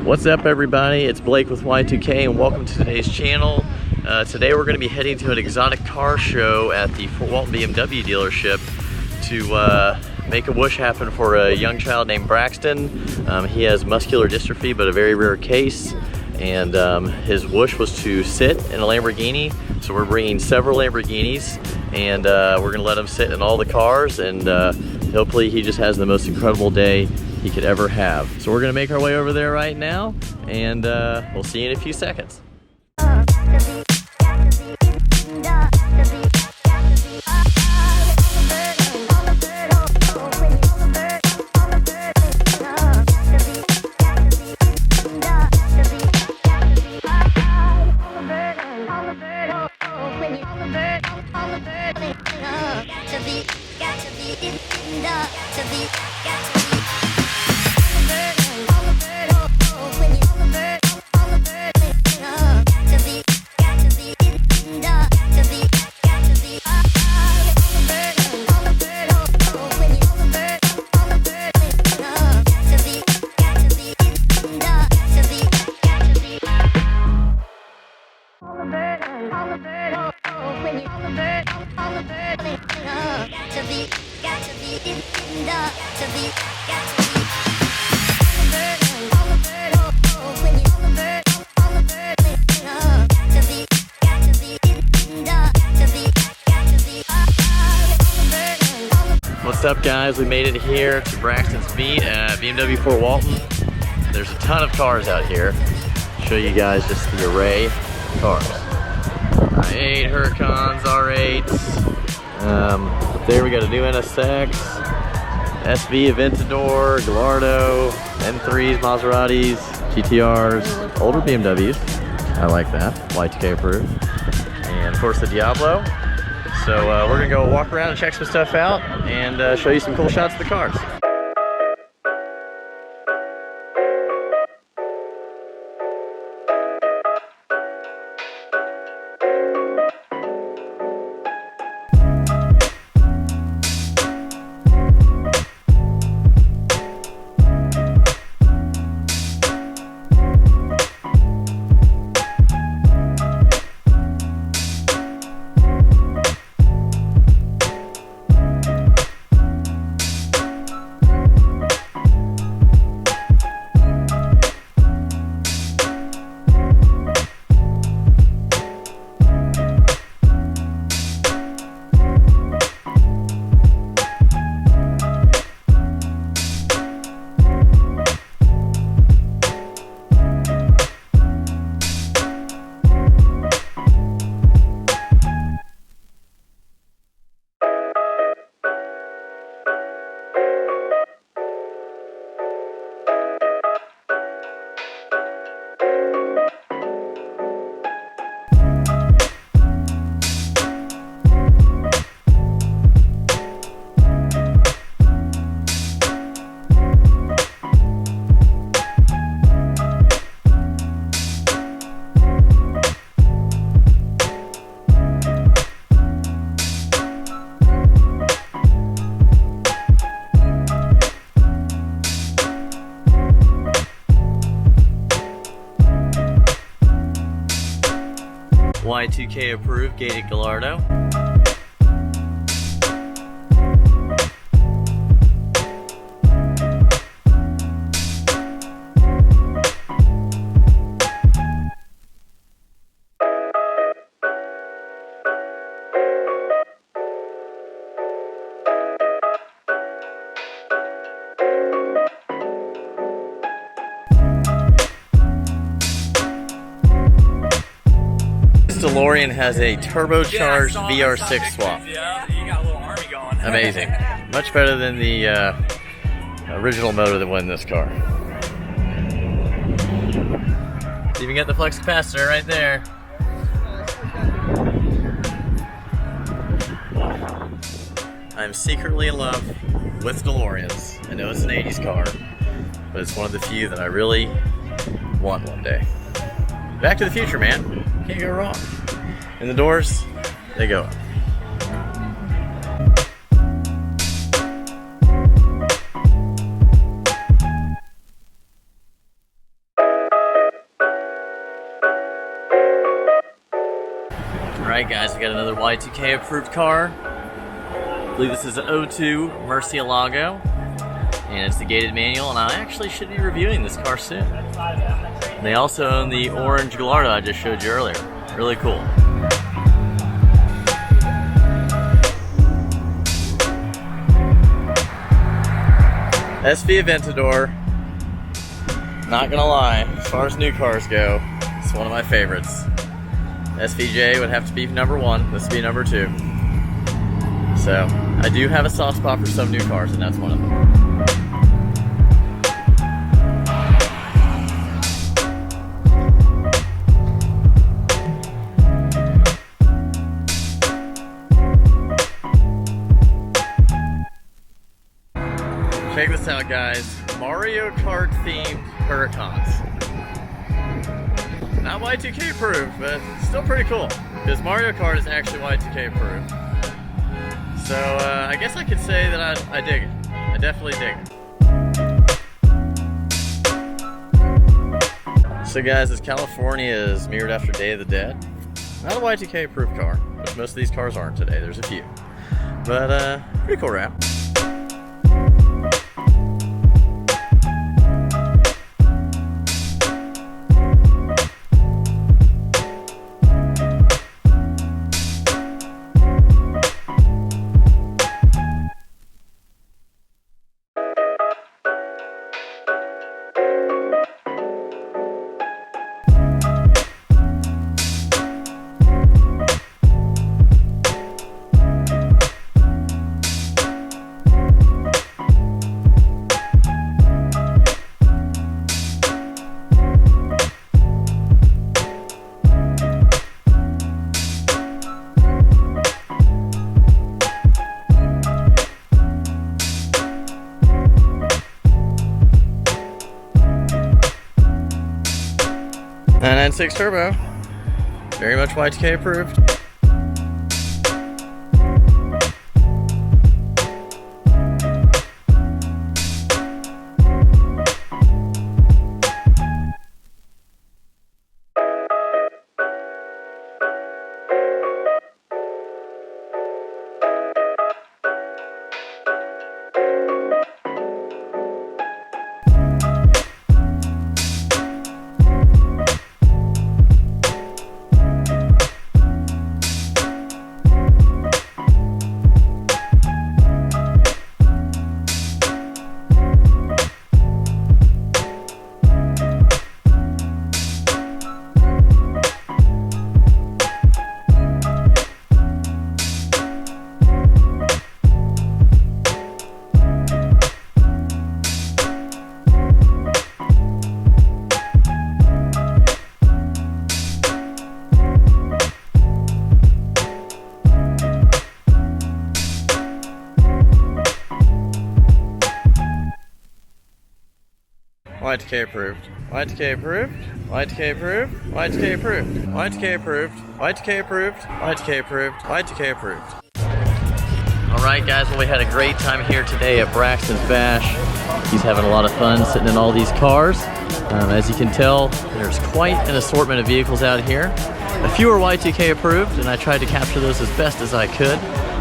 What's up, everybody? It's Blake with Y2K and welcome to today's channel. Today we're going to be heading to an exotic car show at the Fort Walton BMW dealership to make a wish happen for a young child named Braxton. He has muscular dystrophy, but a very rare case, and his wish was to sit in a Lamborghini. So we're bringing several Lamborghinis, and we're going to let him sit in all the cars, and hopefully he just has the most incredible day he could ever have. So we're gonna make our way over there right now, and we'll see you in a few seconds. What's up, guys? We made it here to Braxton's meet at BMW Fort Walton. There's a ton of cars out here. I'll show you guys just the array of cars. i8, Huracans, R8s. Up there we got a new NSX, SV, Aventador, Gallardo, M3s, Maseratis, GTRs, older BMWs. I like that, Y2K approved. And of course the Diablo. So we're gonna go walk around and check some stuff out and show you some cool shots of the cars. Y2K approved gated Gallardo. DeLorean has a turbocharged VR6 swap. Yeah, you got a little army going. Amazing. Much better than the original motor that won this car. Even got the flex capacitor right there. I'm secretly in love with DeLoreans. I know it's an 80s car, but it's one of the few that I really want one day. Back to the Future, man. Can't go wrong. And the doors, they go up. Alright guys, we got another Y2K approved car. I believe this is an 02 Murcielago, and it's the gated manual, and I actually should be reviewing this car soon. They also own the orange Gallardo I just showed you earlier. Really cool. SV Aventador, not gonna lie, as far as new cars go, it's one of my favorites. SVJ would have to be number one, this would be number two. So, I do have a soft spot for some new cars, and that's one of them. Check this out, guys. Mario Kart themed Huracans. Not Y2K approved, but still pretty cool. Because Mario Kart is actually Y2K approved. So I guess I could say that I dig it. I definitely dig it. So guys, as California is mirrored after Day of the Dead, not a Y2K approved car, which most of these cars aren't today. There's a few. But pretty cool wrap. .996 turbo, very much Y2K approved. Y2K approved. Y2K approved. Y2K approved. Y2K approved. Y2K approved. Y2K approved. Y2K approved. Y2K approved. Alright guys, well we had a great time here today at Braxton's Bash. He's having a lot of fun sitting in all these cars. As you can tell, there's quite an assortment of vehicles out here. A few are Y2K approved, and I tried to capture those as best as I could.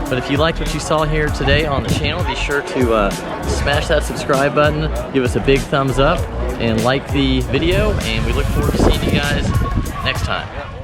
But if you liked what you saw here today on the channel, be sure to smash that subscribe button, give us a big thumbs up, and like the video, and we look forward to seeing you guys next time.